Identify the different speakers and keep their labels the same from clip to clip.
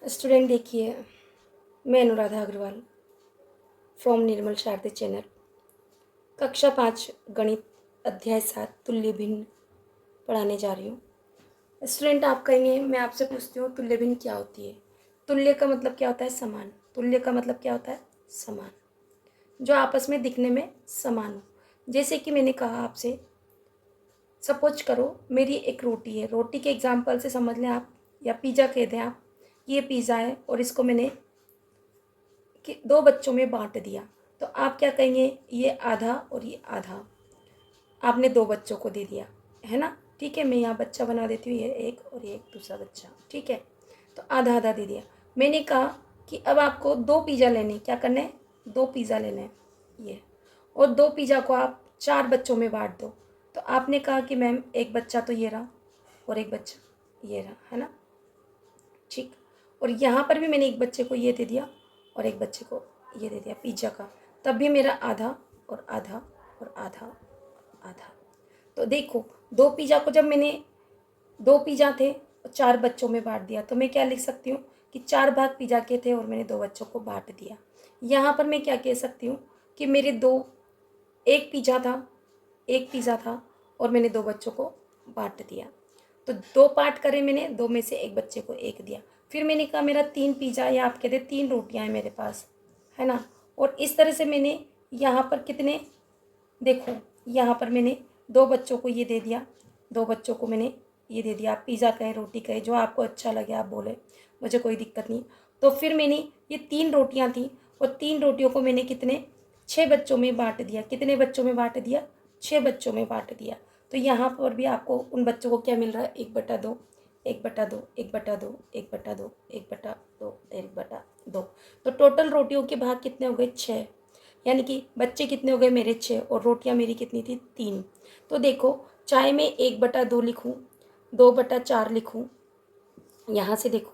Speaker 1: Student देखिए, मैं Anuradha Agarwal from Nirmal Sharde channel, कक्षा 5 गणित अध्याय 7 तुल्य भिन्न पढ़ाने जा रही हूँ। स्टूडेंट आप कहेंगे, मैं आपसे पूछती हूँ तुल्य भिन्न क्या होती है। तुल्य का मतलब क्या होता है? समान। तुल्य का मतलब क्या होता है? समान, जो आपस में दिखने में समान हो। जैसे कि मैंने कहा आपसे, सपोज करो मेरी एक रोटी है, रोटी के एग्जाम्पल से समझ लें आप, या पिज़्ज़ा कह दें आप, ये पिज़्ज़ा है और इसको मैंने कि 2 बच्चों में बांट दिया, तो आप क्या कहेंगे? ये आधा और ये आधा आपने 2 बच्चों को दे दिया, है ना? ठीक है, मैं यहाँ बच्चा बना देती हूँ, ये एक और ये एक दूसरा बच्चा, ठीक है। तो आधा आधा दे दिया। मैंने कहा कि अब आपको 2 पिज़्ज़ा लेने, क्या करना है? 2 पिज़्ज़ा लेना है ये, और 2 पिज़्ज़ा को आप 4 बच्चों में बांट दो। तो आपने कहा कि मैम एक बच्चा तो ये रहा और एक बच्चा ये रहा, है ना? ठीक। और यहाँ पर भी मैंने एक बच्चे को ये दे दिया और एक बच्चे को ये दे दिया पिज़्ज़ा का, तब भी मेरा आधा और आधा और आधा और आधा। तो देखो, 2 पिज़्ज़ा को जब मैंने 2 पिज़्ज़ा थे और 4 बच्चों में बांट दिया, तो मैं क्या लिख सकती हूँ कि 4 भाग पिज़्ज़ा के थे और मैंने 2 बच्चों को बांट दिया। यहाँ पर मैं क्या कह सकती हूँ कि मेरे 2 एक पिज़्ज़ा था, एक पिज़्ज़ा था और मैंने 2 बच्चों को बांट दिया। तो 2 पार्ट करे मैंने, 2 में से एक बच्चे को एक दिया। फिर मैंने कहा मेरा 3 पिज़्ज़ा, या आप कहते 3 रोटियाँ हैं मेरे पास, है ना? और इस तरह से मैंने यहाँ पर कितने, देखो यहाँ पर मैंने 2 बच्चों को ये दे दिया, 2 बच्चों को मैंने ये दे दिया। आप पिज़्ज़ा कहें, रोटी कहें, जो आपको अच्छा लगे आप बोले, मुझे कोई दिक्कत नहीं। तो फिर मैंने ये 3 रोटियाँ थी और 3 रोटियों को मैंने कितने, 6 बच्चों में बांट दिया। कितने बच्चों में बांट दिया? 6 बच्चों में बांट दिया। तो यहाँ पर भी आपको उन बच्चों को क्या मिल रहा है? 1/2, 1/2, 1/2, 1/2, 1/2, 1/2। तो टोटल रोटियों के भाग कितने हो गए? 6। यानी कि बच्चे कितने हो गए मेरे? 6, और रोटियां मेरी कितनी थी? 3। तो देखो, चाहे मैं 1/2 लिखूँ, 2/4 लिखूँ, यहाँ से देखो,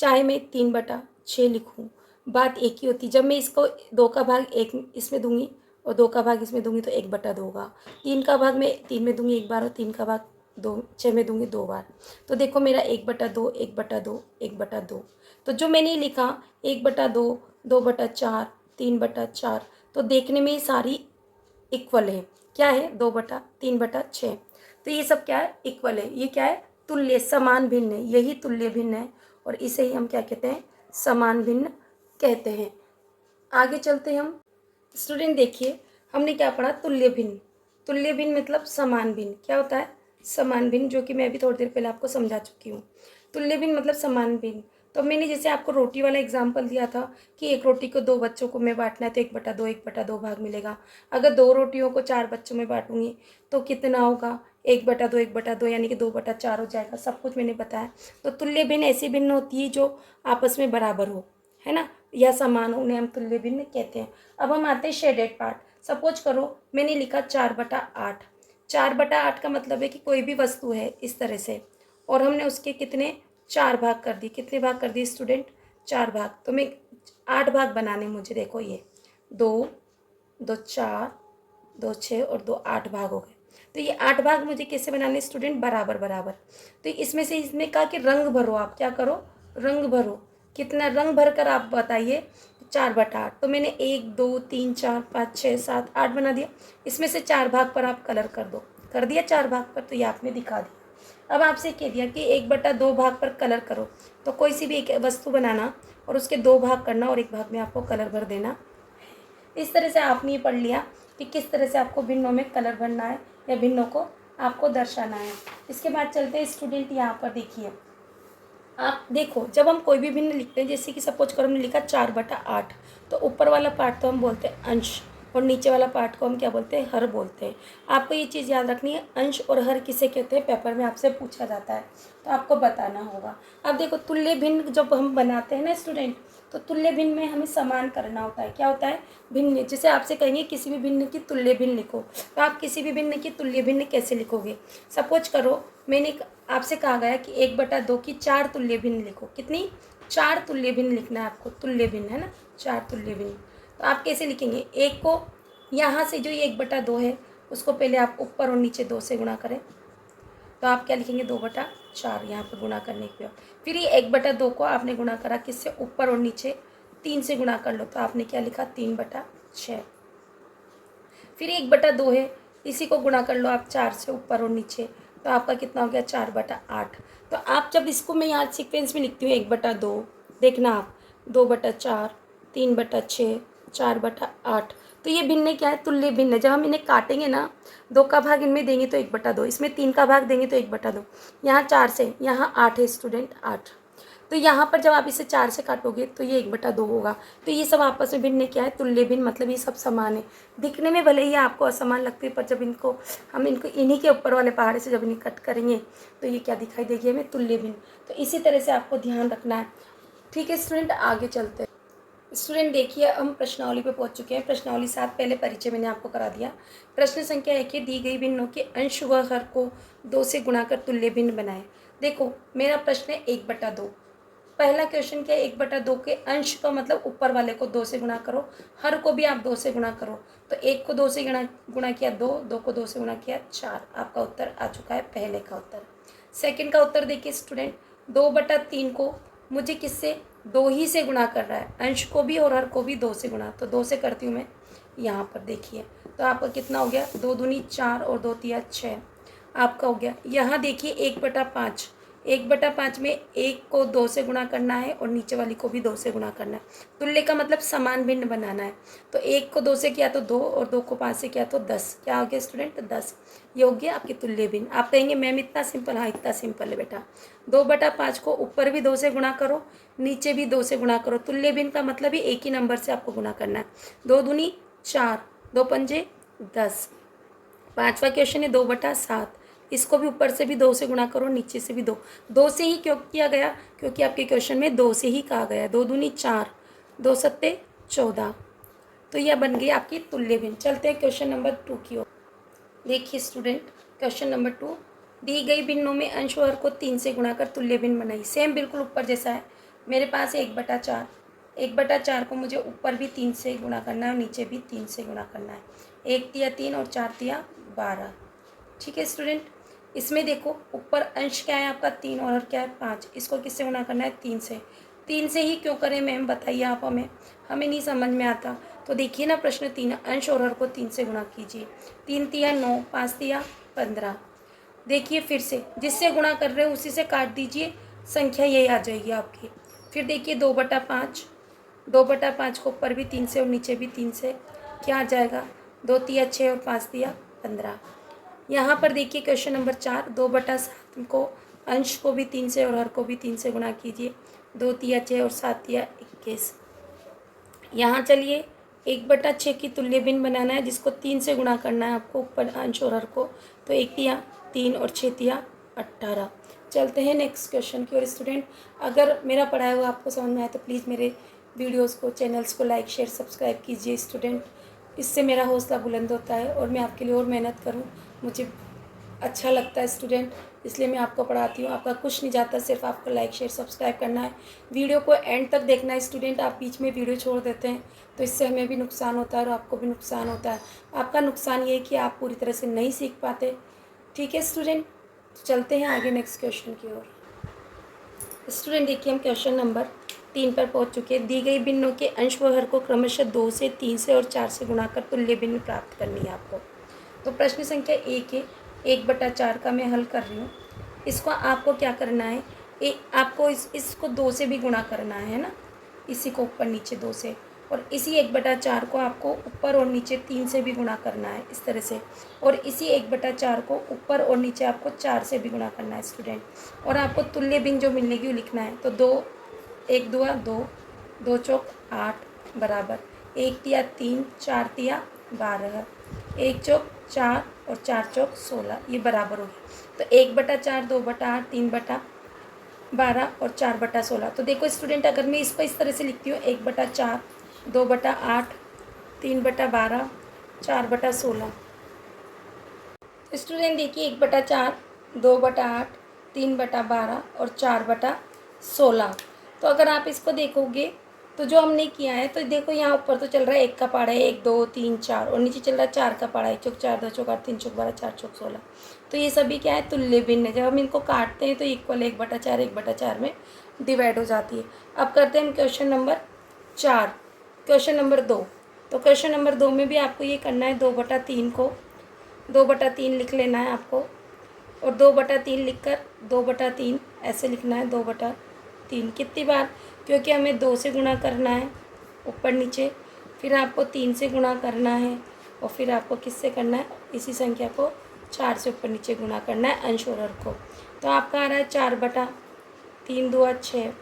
Speaker 1: चाहे मैं 3/6 लिखूँ, बात एक ही होती। जब मैं इसको 2 का भाग 1 इसमें दूंगी और 2 का भाग इसमें दूंगी तो 1/2 होगा। 3 का भाग मैं 3 में दूंगी 1 बार और 3 का भाग 2 6 में दूंगी 2 बार। तो देखो मेरा 1/2, 1/2, 1/2। तो जो मैंने लिखा 1/2, 2/4, 3/4, तो देखने में ये सारी इक्वल है। क्या है? 2/3/6। तो ये सब क्या है? इक्वल है। ये क्या है? तुल्य, समान भिन्न है। यही तुल्य भिन्न है और इसे ही हम क्या कहते हैं? समान भिन्न कहते हैं। आगे चलते हैं हम। स्टूडेंट देखिए, हमने क्या पढ़ा? तुल्य भिन्न। तुल्य भिन्न मतलब समान भिन्न। क्या होता है? समान भिन्न, जो कि मैं अभी थोड़ी देर पहले आपको समझा चुकी हूँ। तुल्य भिन्न मतलब समान भिन्न। तो मैंने जैसे आपको रोटी वाला एग्जाम्पल दिया था कि एक रोटी को 2 बच्चों को मैं बांटना है तो 1/2, 1/2 भाग मिलेगा। अगर 2 रोटियों को 4 बच्चों में बांटूंगी तो कितना होगा? 1/2, 1/2, यानी कि 2/4 हो जाएगा। सब कुछ मैंने बताया। तो तुल्य भिन्न ऐसी भिन्न होती है जो आपस में बराबर हो, है ना, या समान हो, उन्हें हम तुल्य भिन्न कहते हैं। अब हम आते हैं शेडेड पार्ट। सपोज करो मैंने लिखा 4/8। 4/8 का मतलब है कि कोई भी वस्तु है इस तरह से, और हमने उसके कितने, 4 भाग कर दिए। कितने भाग कर दिए स्टूडेंट? 4 भाग। तो मैं 8 भाग बनाने मुझे, देखो ये 2, 2 4, 2 6 और 2 8 भाग हो गए। तो ये 8 भाग मुझे कैसे बनाने स्टूडेंट? बराबर बराबर। तो इसमें से इसने कहा कि रंग भरो, आप क्या करो? रंग भरो। कितना रंग भर कर आप बताइए? 4/8। तो मैंने 1 2 3 4 5 6 7 8 बना दिया। इसमें से 4 भाग पर आप कलर कर दो। कर दिया 4 भाग पर, तो ये आपने दिखा दिया। अब आपसे कह दिया कि 1/2 भाग पर कलर करो। तो कोई सी भी एक वस्तु बनाना और उसके 2 भाग करना और 1 भाग में आपको कलर भर देना। इस तरह से आपने ये पढ़ लिया कि किस तरह से आपको भिन्नों में कलर भरना है या भिन्नों को आपको दर्शाना है। इसके बाद चलते हैं स्टूडेंट, यहाँ पर देखिए, आप देखो जब हम कोई भी भिन्न लिखते हैं, जैसे कि सपोज करो हमने लिखा 4/8, तो ऊपर वाला पार्ट तो हम बोलते हैं अंश और नीचे वाला पार्ट को हम क्या बोलते हैं? हर बोलते हैं। आपको ये चीज़ याद रखनी है, अंश और हर किसे कहते हैं? पेपर में आपसे पूछा जाता है तो आपको बताना होगा। अब देखो, तुल्य भिन्न जब हम बनाते हैं ना स्टूडेंट, तो तुल्य भिन्न में हमें समान करना होता है। क्या होता है? भिन्न। जैसे आपसे कहेंगे किसी भी भिन्न की तुल्य भिन्न लिखो, तो आप किसी भी भिन्न की तुल्य भिन्न कैसे लिखोगे? सपोज करो मैंने आपसे कहा गया कि 1/2 की 4 तुल्य भिन्न लिखो। कितनी? 4 तुल्य भिन्न लिखना है आपको। तुल्य भिन्न है ना, 4 तुल्य भिन्न। तो आप कैसे लिखेंगे? एक को यहाँ से जो ये 1/2 है उसको पहले आप ऊपर और नीचे 2 से गुणा करें, तो आप क्या लिखेंगे? 2/4। 4 यहाँ पर गुणा करने के बाद। फिर ये 1/2 को आपने गुणा करा किससे, ऊपर और नीचे 3 से गुणा कर लो, तो आपने क्या लिखा 3/6। फिर 1/2 है, इसी को गुणा कर लो आप 4 से ऊपर और नीचे, तो आपका कितना हो गया 4/8। तो आप जब इसको मैं यहाँ सीक्वेंस में लिखती हूँ 1/2, देखना आप 2/4, 3/6, 4/8, तो ये भिन्न क्या है, तुल्य भिन्न है। जब हम इन्हें काटेंगे ना, 2 का भाग इनमें देंगे तो 1/2, इसमें 3 का भाग देंगे तो 1/2, यहाँ 4 से, यहाँ 8 है स्टूडेंट 8, तो यहाँ पर जब आप इसे 4 से काटोगे तो ये 1/2 होगा। तो ये सब आपस में भिन्न क्या है, तुल्य भिन्न, मतलब ये सब समान है। दिखने में भले ही आपको असमान लगती है, पर जब हम इनको इन्हीं के ऊपर वाले पहाड़े से जब इन्हें कट करेंगे तो ये क्या दिखाई देगी हमें, तुल्य भिन्न। तो इसी तरह से आपको ध्यान रखना है। ठीक है स्टूडेंट, आगे चलते हैं। स्टूडेंट देखिए, हम प्रश्नावली पे पहुंच चुके हैं। प्रश्नावली 7 पहले परिचय मैंने आपको करा दिया। प्रश्न संख्या 1 है, दी गई भिन्नों के अंश व हर को 2 से गुणा कर तुल्य भिन्न बनाए। देखो मेरा प्रश्न है 1/2। पहला क्वेश्चन क्या है, 1/2 के अंश का मतलब ऊपर वाले को 2 से गुणा करो, हर को भी आप 2 से गुणा करो। तो 1 को 2 से गुणा किया 2, 2 को 2 से गुणा किया 4। आपका उत्तर आ चुका है पहले का उत्तर। सेकंड का उत्तर देखिए स्टूडेंट, 2/3 को मुझे किससे, 2 ही से गुणा कर रहा है, अंश को भी और हर को भी 2 से गुणा, तो 2 से करती हूँ मैं यहाँ पर। देखिए तो आपका कितना हो गया, 2 दूनी 4 और 2 तिया 6 आपका हो गया। यहाँ देखिए 1/5, 1/5 में 1 को 2 से गुणा करना है और नीचे वाली को भी 2 से गुणा करना है। तुल्य का मतलब समान भिन्न बनाना है। तो 1 को 2 से किया तो 2 और 2 को 5 से किया तो 10। क्या हो गया स्टूडेंट, 10। ये हो गया आपकी तुल्य भिन्न। आप कहेंगे मैम इतना सिंपल, हाँ इतना सिंपल है बेटा। 2/5 को ऊपर भी 2 से गुणा करो, नीचे भी 2 से गुणा करो। तुल्य भिन्न का मतलब ही एक ही नंबर से आपको गुणा करना है। 2 दूनी 4, 2 पंजे 10। पांचवा क्वेश्चन है 2/7, इसको भी ऊपर से भी 2 से गुणा करो, नीचे से भी 2। 2 से ही क्यों किया गया, क्योंकि आपके क्वेश्चन में 2 से ही कहा गया। 2 दूनी 4, 2 सत्ते 14। तो यह बन गई आपकी तुल्य भिन्न। चलते हैं क्वेश्चन नंबर 2 की ओर। देखिए स्टूडेंट, क्वेश्चन नंबर 2, दी गई भिन्नों में अंश और हर को 3 से गुणा कर तुल्य भिन्न बनाई। सेम बिल्कुल ऊपर जैसा है। मेरे पास है 1/4, 1/4 को मुझे ऊपर भी 3 से गुणा करना है और नीचे भी 3 से गुणा करना है। 1 तिया 3 और 4 तिया 12। ठीक है स्टूडेंट, इसमें देखो ऊपर अंश क्या है आपका 3 और हर क्या है 5। इसको किससे गुणा करना है, 3 से। 3 से ही क्यों करें मैम, बताइए आप हमें नहीं समझ में आता। तो देखिए ना प्रश्न 3, अंश और हर को 3 से गुणा कीजिए। 3 तिया 9, 5 तिया 15। देखिए फिर से जिससे गुणा कर रहे हो उसी से काट दीजिए, संख्या यही आ जाएगी आपकी। फिर देखिए 2/5, 2/5 को ऊपर भी 3 से और नीचे भी 3 से, क्या आ जाएगा, 2 तिया 6 और 5 तिया 15। यहाँ पर देखिए क्वेश्चन नंबर 4, 2/7 को अंश को भी 3 से और हर को भी 3 से गुणा कीजिए। 2 तिया 6 और 7 तिया 21। यहाँ चलिए 1/6 की तुल्य भिन्न बनाना है, जिसको 3 से गुणा करना है आपको ऊपर अंश और हर को। तो 1 तिया 3 और 6 तिया 18। चलते हैं नेक्स्ट क्वेश्चन की ओर। स्टूडेंट अगर मेरा पढ़ाया हुआ आपको समझ में आए तो प्लीज़ मेरे वीडियोस को, चैनल्स को लाइक शेयर सब्सक्राइब कीजिए स्टूडेंट। इससे मेरा हौसला बुलंद होता है और मैं आपके लिए और मेहनत करूं, मुझे अच्छा लगता है स्टूडेंट, इसलिए मैं आपको पढ़ाती हूँ। आपका कुछ नहीं जाता, सिर्फ आपको लाइक शेयर सब्सक्राइब करना है। वीडियो को एंड तक देखना है स्टूडेंट। आप बीच में वीडियो छोड़ देते हैं तो इससे हमें भी नुकसान होता है और आपको भी नुकसान होता है। आपका नुकसान ये है कि आप पूरी तरह से नहीं सीख पाते। ठीक है स्टूडेंट, चलते हैं आगे नेक्स्ट क्वेश्चन की ओर। स्टूडेंट देखिए हम क्वेश्चन नंबर 3 पर पहुंच चुके हैं। दी गई भिन्नों के अंश व हर को क्रमशः 2 से, 3 से और 4 से गुणा कर तुल्य भिन्न प्राप्त करनी है आपको। तो प्रश्न संख्या 1 है, 1/4 का मैं हल कर रही हूँ। इसको आपको क्या करना है, आपको इसको 2 से भी गुणा करना है ना, इसी को ऊपर नीचे 2 से, और इसी 1/4 को आपको ऊपर और नीचे 3 से भी गुणा करना है इस तरह से, और इसी 1/4 को ऊपर और नीचे आपको 4 से भी गुणा करना है स्टूडेंट। और आपको तुल्य भिन्न जो मिलेगी वो लिखना है। तो 2, 1 दुआ 2, 2 चौक 8 बराबर 1 तिया 3, 4 तिया 12, 1 चौक 4 और 4 चौक 16, ये बराबर हो गया। तो 1/4, 2/8, 3/12 और 4/16। तो देखो स्टूडेंट अगर मैं इसको इस तरह से लिखती हूँ 1/4, 2/8, 3/12, 4/16। स्टूडेंट देखिए 1/4, 2/8, 3/12 और 4/16। तो अगर आप इसको देखोगे तो जो हमने किया है, तो देखो यहाँ ऊपर तो चल रहा है 1 का पहाड़ा है, 1 2 3 4, और नीचे चल रहा है 4 का पहाड़ा है, 1 चौक 4 2 चौक 8 3 चौक 12 4 चौक 16। तो ये सभी क्या है, तुल्य भिन्न है। जब हम इनको काटते हैं तो इक्वल 1/4 1/4 में डिवाइड हो जाती है। अब करते हैं हम क्वेश्चन नंबर 4, क्वेश्चन नंबर 2। तो क्वेश्चन नंबर 2 में भी आपको ये करना है, 2/3 को 2/3 लिख लेना है आपको, और 2/3 लिख कर 2/3 ऐसे लिखना है, 2/3 कितनी बार, क्योंकि हमें 2 से गुणा करना है ऊपर नीचे, फिर आपको 3 से गुणा करना है, और फिर आपको किससे करना है, इसी संख्या को 4 से ऊपर नीचे गुणा करना है, अंश और हर को। तो आपका आ रहा है 4/3 2 6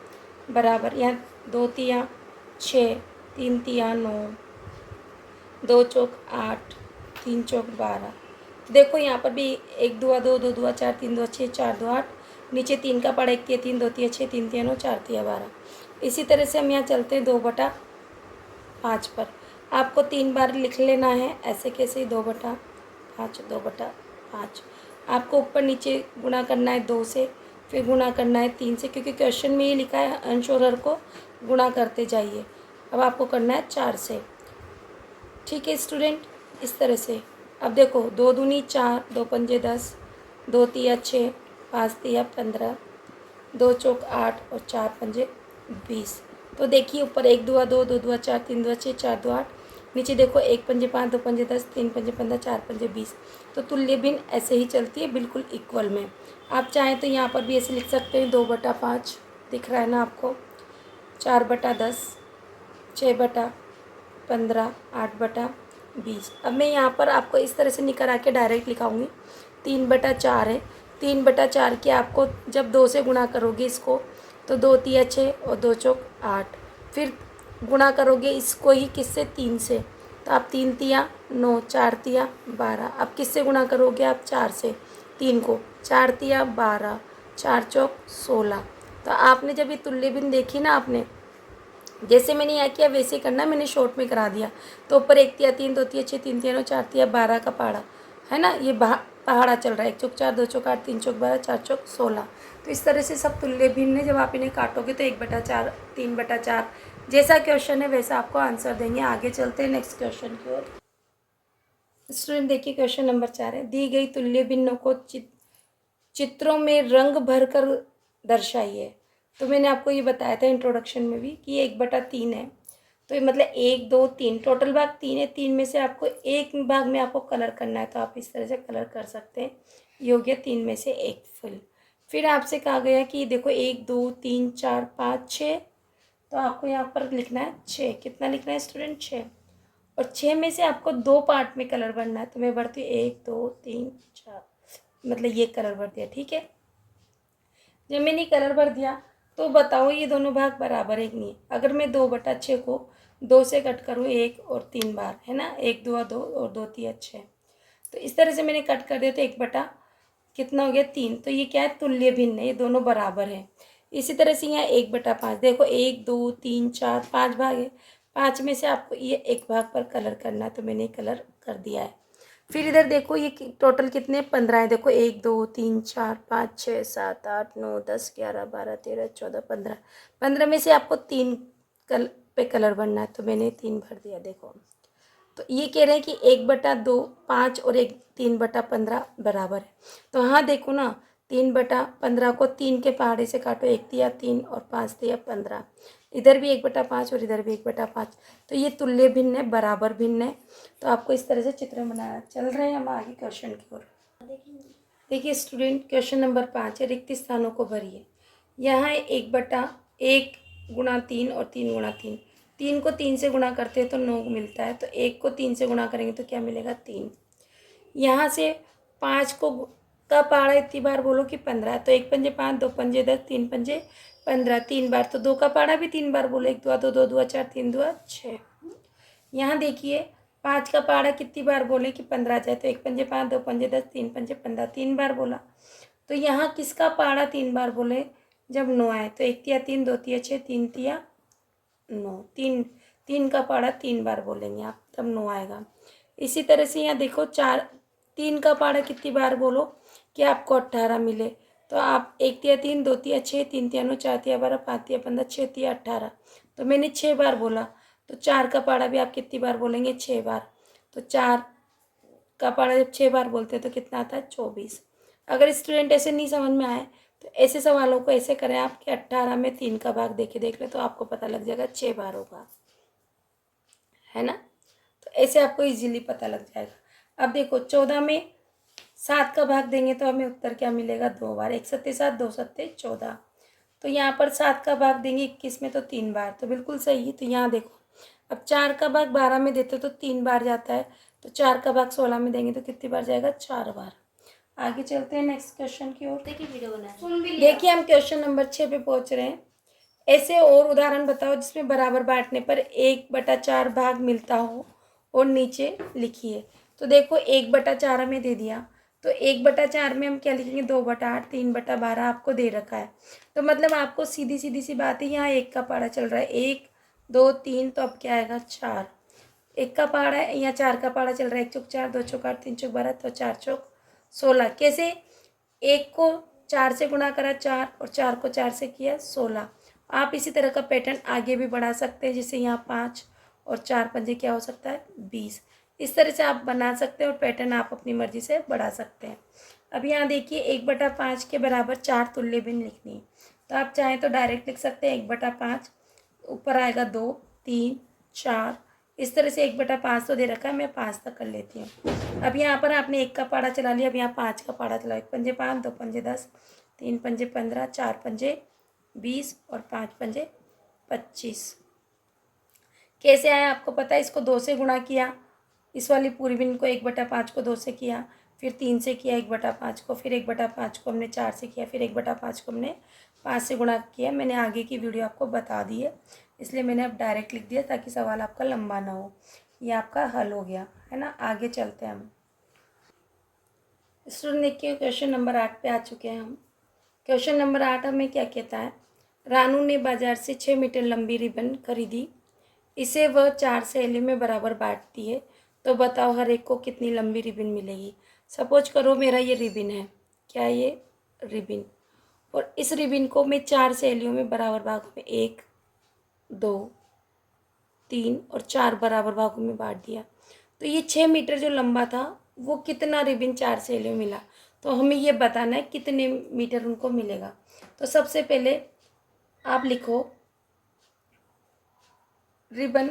Speaker 1: बराबर, यहाँ 2 तिया 6 3 तिया 9 2 चौक 8 3 चौक 12। देखो यहाँ पर भी 1 2 2 2 2 4 3 2 6 4 2 8, नीचे 3 का पड़ा 1 तिया 3 2 तिया 6 3 तिया 9 4 तिया 12। इसी तरह से हम यहाँ चलते हैं 2/5 पर। आपको 3 बार लिख लेना है, ऐसे कैसे 2/5 2/5। आपको ऊपर नीचे गुणा करना है 2 से, फिर गुणा करना है 3 से, क्योंकि क्वेश्चन में ये लिखा है अंश और हर को गुणा करते जाइए। अब आपको करना है 4 से। ठीक है स्टूडेंट, इस तरह से। अब देखो 2 दूनी 4 2 पंजे 10 2 तिया 6 5 तिया 15 2 चौक 8 और 4 पंजे 20। तो देखिए ऊपर 1 2 2 2 2 4 3 2 6 4 2 8, नीचे देखो 1 पंजे 5 2 पंजे 10 3 पंजे 15 4 पंजे 20। तो तुल्य भिन्न ऐसे ही चलती है, बिल्कुल इक्वल में। आप चाहें तो यहाँ पर भी ऐसे लिख सकते हैं, 2/5 दिख रहा है ना आपको, 4/10 6/15 8/20। अब मैं यहाँ पर आपको इस तरह से निकल आके डायरेक्ट लिखाऊंगी, 3/4 है। 3/4 की आपको जब 2 से गुणा करोगे इसको, तो 2 तिया 6 और 2 चौक 8, फिर गुणा करोगे इसको ही किससे, 3 से, तो आप 3 तिया 9 4 तिया 12। अब किससे गुणा करोगे आप, 4 से, 3 को 4 तिया 12 4 चौक 16। तो आपने जब ये तुल्य भिन्न देखी ना, आपने जैसे मैंने यहाँ किया वैसे करना, मैंने शॉर्ट में करा दिया। तो ऊपर 1 तिया 3 2 तिया 6 3 तिया 9 4 तिया 12 का पहाड़ा है ना, ये पहाड़ा चल रहा है, 1 चौक 4 2 चौक 8 3 चौक 12 4 चौक 16। तो इस तरह से सब तुल्य भिन्न है। जब आप इन्हें काटोगे तो 1/4 3/4 जैसा क्वेश्चन है वैसा आपको आंसर देंगे। आगे चलते हैं नेक्स्ट क्वेश्चन की ओर। स्टूडेंट देखिए क्वेश्चन नंबर 4 है, दी गई तुल्य भिन्नों को चित्रों में रंग भर कर दर्शाइए। तो मैंने आपको ये बताया था इंट्रोडक्शन में भी कि 1/3 है, तो ये मतलब 1 2 3 टोटल भाग 3 है। 3 में से आपको एक भाग में आपको कलर करना है, तो आप इस तरह से कलर कर सकते हैं। ये हो गया 3 में से एक फुल। फिर आपसे कहा गया कि देखो 1 2 3 4 5 6, तो आपको यहाँ पर लिखना है 6। कितना लिखना है स्टूडेंट, 6। और 6 में से आपको 2 पार्ट में कलर भरना है, तो मैं भरती हूँ 1 2 3 4, मतलब ये कलर भर दिया। ठीक है, जब मैंने कलर भर दिया तो बताओ ये दोनों भाग बराबर है कि नहीं। अगर मैं 2/6 को 2 से कट करूँ 1 और 3 बार, है ना, 1 2 2 और 2 3 6, तो इस तरह से मैंने कट कर दिया, तो 1 कितना हो गया 3। तो ये क्या है, तुल्य भिन्न है, ये दोनों बराबर है। इसी तरह से यहाँ 1/5, देखो 1 2 3 4 5 भाग है, 5 में से आपको ये एक भाग पर कलर करना है, तो मैंने कलर कर दिया है। फिर इधर देखो ये टोटल कितने 15 है, देखो 1 2 3 4 5 6 7 8 9 10 11 12 13 14 15, 15 में से आपको 3 पे कलर भरना है, तो मैंने 3 भर दिया। देखो तो ये कह रहे हैं कि 1/2 5 और 3/15 बराबर है। तो हाँ देखो ना, 3/15 को 3 के पहाड़े से काटो, 1 तिया 3 और 5 तिया 15, इधर भी 1/5 और इधर भी 1/5। तो ये तुल्य भिन्न है, बराबर भिन्न है। तो आपको इस तरह से चित्र बनाना। चल रहे हैं हम आगे क्वेश्चन की ओर। देखिए स्टूडेंट क्वेश्चन नंबर 5 है, रिक्त स्थानों को भरिए। यहाँ है 1/1 गुणा 3 और 3 गुणा 3। 3 को 3 से गुणा करते हैं तो 9 मिलता है, तो 1 को 3 से गुणा करेंगे तो क्या मिलेगा, 3। यहाँ से 5 को का पहाड़ा इतनी बार बोलो कि 15, तो 1 पंजे 5 2 पंजे 10 3 पंजे 15 3 बार, तो 2 का पहाड़ा भी 3 बार बोलो, 1 2 2 2 2 4 3 2 6। यहाँ देखिए 5 का पहाड़ा कितनी बार बोले कि 15 जाए, तो 1 पंजे 5 2 पंजे 10 3 पंजे 15 3 बार बोला। तो यहाँ किसका पहाड़ा 3 बार बोले, जब 9 आए, तो 1 तिया 3 2 तिया 6 3 तिया 9, 3 का पहाड़ा 3 बार बोलेंगे आप, तब 9 आएगा। इसी तरह से यहाँ देखो 3 का पहाड़ा कितनी बार बोलो कि आपको 18 मिले, तो तो आप 1 तिया 3, 2 तिया 6, 3 तिया 9, 4 तिया 12, 5 तिया 15, 6 तिया 18। तो मैंने 6 बार बोला, तो 4 का पाड़ा भी आप कितनी बार बोलेंगे? 6 बार। तो 4 का पाड़ा जब 6 बार बोलते हैं तो कितना आता है? 24। अगर स्टूडेंट ऐसे नहीं समझ में आए तो ऐसे सवालों को ऐसे करें आप कि 18 में 3 का भाग देख लें, तो आपको पता लग जाएगा 6 बार होगा, है ना। तो ऐसे आपको इजीली पता लग जाएगा। अब देखो 14 में 7 का भाग देंगे तो हमें उत्तर क्या मिलेगा? 2 बार। 1 सत्ते 7, 2 सत्ते 14। तो यहाँ पर 7 का भाग देंगे 21 में तो 3 बार, तो बिल्कुल सही है। तो यहाँ देखो, अब 4 का भाग 12 में देते तो 3 बार जाता है, तो 4 का भाग 16 में देंगे तो कितनी बार जाएगा? 4 बार। आगे चलते हैं नेक्स्ट क्वेश्चन की ओर। देखिए वीडियो बना, देखिए हम क्वेश्चन नंबर 6 पे पहुँच रहे हैं। ऐसे और उदाहरण बताओ जिसमें बराबर बांटने पर 1/4 भाग मिलता हो और नीचे लिखिए। तो देखो 1/4 हमें दे दिया, तो 1/4 में हम क्या लिखेंगे? 2/8, 3/12 आपको दे रखा है। तो मतलब आपको सीधी सीधी सी बात है, यहाँ 1 का पाड़ा चल रहा है, 1 2 3, तो अब क्या आएगा? 4। 1 का पाड़ा है, यहाँ 4 का पाड़ा चल रहा है, 1 चौक 4, 2 चौक 8, 3 चौक 12, तो 4 चौक 16। कैसे? 1 को 4 से गुणा करा 4, और 4 को 4 से किया 16। आप इसी तरह का पैटर्न आगे भी बढ़ा सकते हैं, जैसे यहाँ 5 और 4 पंजे क्या हो सकता है? 20। इस तरह से आप बना सकते हैं और पैटर्न आप अपनी मर्जी से बढ़ा सकते हैं। अब यहाँ देखिए 1/5 के बराबर 4 तुल्य भिन्न लिखनी है, तो आप चाहें तो डायरेक्ट लिख सकते हैं 1/5, ऊपर आएगा 2 3 4, इस तरह से 1/5 तो दे रखा है, मैं 5 तक कर लेती हूँ। अब यहाँ पर आपने 1 का पाड़ा चला लिया, अब यहाँ 5 का पाड़ा चलाओ। 1 पंजे 5, 2 पंजे 10, 3 पंजे 15, 4 पंजे 20 और 5 पंजे 25। कैसे आया आपको पता है? इसको 2 से गुणा किया, इस वाली पूरी भिन्न को 1/5 को 2 से किया, फिर 3 से किया 1/5 को, फिर 1/5 को हमने 4 से किया, फिर 1/5 को हमने 5 से गुणा किया। मैंने आगे की वीडियो आपको बता दी है, इसलिए मैंने अब डायरेक्ट लिख दिया ताकि सवाल आपका लंबा ना हो। ये आपका हल हो गया, है ना। आगे चलते हैं हम। स्टूडेंट देखिए क्वेश्चन नंबर 8 पे आ चुके हैं हम। क्वेश्चन नंबर 8 हमें क्या कहता है? रानू ने बाजार से 6 मीटर लंबी रिबन खरीदी, इसे वह 4 सहेलियों में बराबर बांटती है, तो बताओ हर एक को कितनी लंबी रिबन मिलेगी। सपोज करो मेरा ये रिबन है, क्या ये रिबन, और इस रिबन को मैं 4 सहेलियों में बराबर भागों में 1 2 3 और 4 बराबर भागों में बांट दिया। तो ये 6 मीटर जो लंबा था वो कितना रिबन 4 सहेलियों में मिला, तो हमें ये बताना है कितने मीटर उनको मिलेगा। तो सबसे पहले आप लिखो रिबन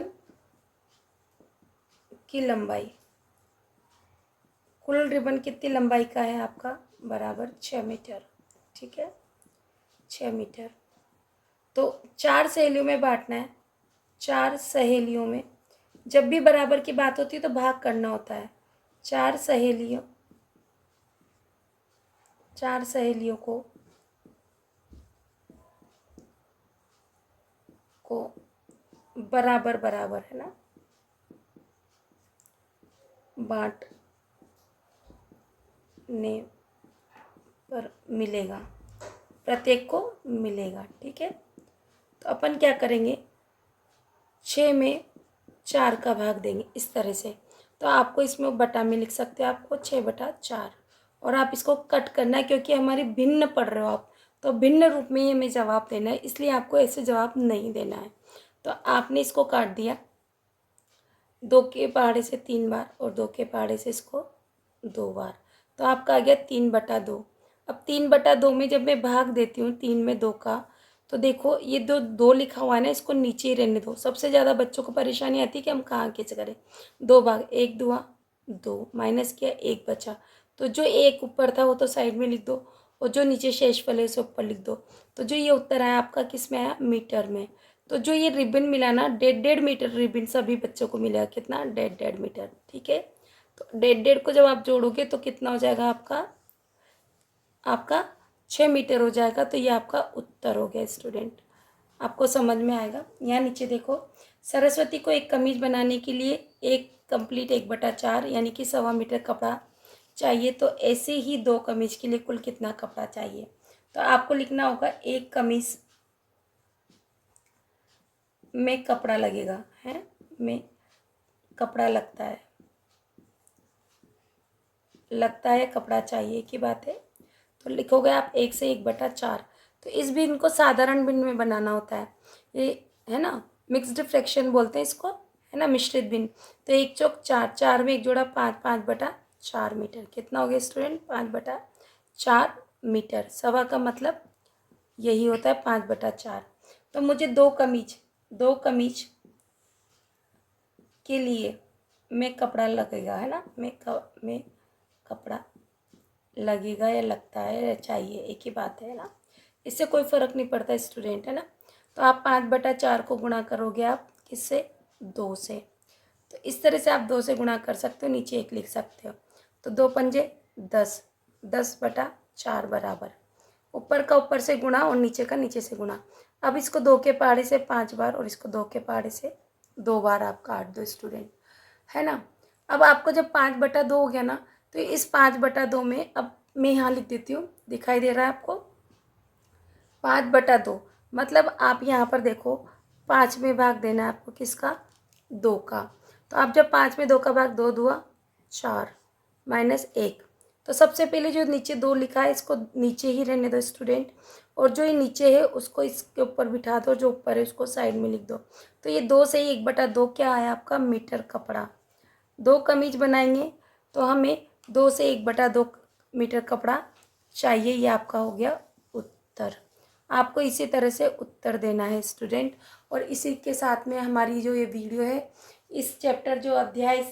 Speaker 1: की लंबाई, कुल रिबन कितनी लंबाई का है आपका? बराबर 6 मीटर, ठीक है 6 मीटर। तो 4 सहेलियों में बांटना है, 4 सहेलियों में, जब भी बराबर की बात होती है तो भाग करना होता है। 4 सहेलियों, 4 सहेलियों को बराबर बराबर, है ना, बांटने पर मिलेगा, प्रत्येक को मिलेगा, ठीक है। तो अपन क्या करेंगे? 6 में 4 का भाग देंगे इस तरह से, तो आपको इसमें बटा में लिख सकते हैं, आपको 6/4, और आप इसको कट करना है क्योंकि हमारी भिन्न पढ़ रहे हो आप, तो भिन्न रूप में ही हमें जवाब देना है, इसलिए आपको ऐसे जवाब नहीं देना है। तो आपने इसको काट दिया 2 के पहाड़े से 3 बार और 2 के पहाड़े से इसको 2 बार, तो आपका आ गया 3/2। अब 3/2 में जब मैं भाग देती हूँ 3 में 2 का, तो देखो ये 2 लिखा हुआ है ना, इसको नीचे ही रहने दो। सबसे ज़्यादा बच्चों को परेशानी आती है कि हम कहाँ कैसे करें। 2 भाग, 1 दुआ 2, माइनस किया 1 बचा, तो जो 1 ऊपर था वो तो साइड में लिख दो, और जो नीचे शेष वाले उसे ऊपर लिख दो। तो जो ये उत्तर आया आपका किस में आया? मीटर में। तो जो ये रिबन मिला ना 1.5 मीटर रिबन सभी बच्चों को मिला, कितना? 1.5 मीटर, ठीक है। तो 1.5 को जब आप जोड़ोगे तो कितना हो जाएगा आपका? आपका 6 मीटर हो जाएगा। तो ये आपका उत्तर हो गया स्टूडेंट, आपको समझ में आएगा। यहाँ नीचे देखो, सरस्वती को एक कमीज बनाने के लिए एक कंप्लीट 1/4 यानी कि 1.25 मीटर कपड़ा चाहिए, तो ऐसे ही 2 कमीज के लिए कुल कितना कपड़ा चाहिए? तो आपको लिखना होगा एक कमीज में कपड़ा लगेगा, है में कपड़ा लगता है कपड़ा चाहिए की बात है। तो लिखोगे आप 1/1/4। तो इस भिन्न को साधारण भिन्न में बनाना होता है, ये है ना, मिक्स्ड फ्रैक्शन बोलते हैं इसको, है ना, मिश्रित भिन्न। तो 1 चौक 4, 4 में 1 जोड़ा 5, 5/4 मीटर। कितना हो गया स्टूडेंट? 5/4 मीटर। सवा का मतलब यही होता है 5/4। तो मुझे दो कमीज के लिए में कपड़ा लगेगा, है ना, में कपड़ा लगेगा या लगता है या चाहिए, एक ही बात है ना, इससे कोई फ़र्क नहीं पड़ता स्टूडेंट, है ना। तो आप 5/4 को गुणा करोगे आप किससे? 2 से। तो इस तरह से आप 2 से गुणा कर सकते हो, नीचे 1 लिख सकते हो। तो 2 पंजे 10, 10/4 बराबर ऊपर का ऊपर से गुणा और नीचे का नीचे से गुणा। अब इसको 2 के पहाड़े से 5 बार और इसको 2 के पहाड़े से 2 बार आप काट दो स्टूडेंट, है ना। अब आपको जब 5/2 हो गया ना, तो इस 5/2 में अब मैं यहाँ लिख देती हूँ, दिखाई दे रहा है आपको? 5/2 मतलब आप यहाँ पर देखो 5 में भाग देना है आपको, किसका? 2 का। तो आप जब 5 में 2 का भाग, 2 दूआ 4 माइनस 1। तो सबसे पहले जो नीचे 2 लिखा है इसको नीचे ही रहने दो स्टूडेंट, और जो ये नीचे है उसको इसके ऊपर बिठा दो, जो ऊपर है उसको साइड में लिख दो। तो ये 2 से ही 1/2 क्या आया आपका? मीटर कपड़ा। 2 कमीज बनाएंगे तो हमें 2 से 1/2 मीटर कपड़ा चाहिए। ये आपका हो गया उत्तर। आपको इसी तरह से उत्तर देना है स्टूडेंट। और इसी के साथ में हमारी जो ये वीडियो है, इस चैप्टर जो अध्याय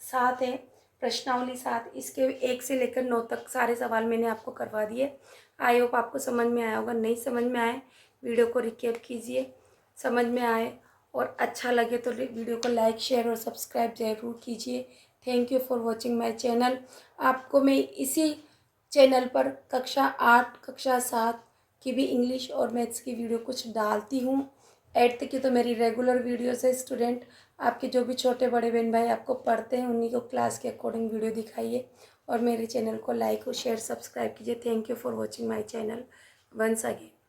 Speaker 1: 7 है, प्रश्नावली 7, इसके 1 से लेकर 9 तक सारे सवाल मैंने आपको करवा दिए। आई होप आपको समझ में आया होगा। नहीं समझ में आए वीडियो को रिकैप कीजिए, समझ में आए और अच्छा लगे तो वीडियो को लाइक शेयर और सब्सक्राइब ज़रूर कीजिए। Thank you for watching my channel. आपको मैं इसी चैनल पर कक्षा 8, कक्षा 7 की भी इंग्लिश और मैथ्स की वीडियो कुछ डालती हूँ। 8th की तो मेरी रेगुलर वीडियोस है स्टूडेंट। आपके जो भी छोटे बड़े बहन भाई आपको पढ़ते हैं उन्हीं को क्लास के अकॉर्डिंग वीडियो दिखाइए और मेरे चैनल को लाइक और शेयर सब्सक्राइब कीजिए। Thank you for watching my channel once again.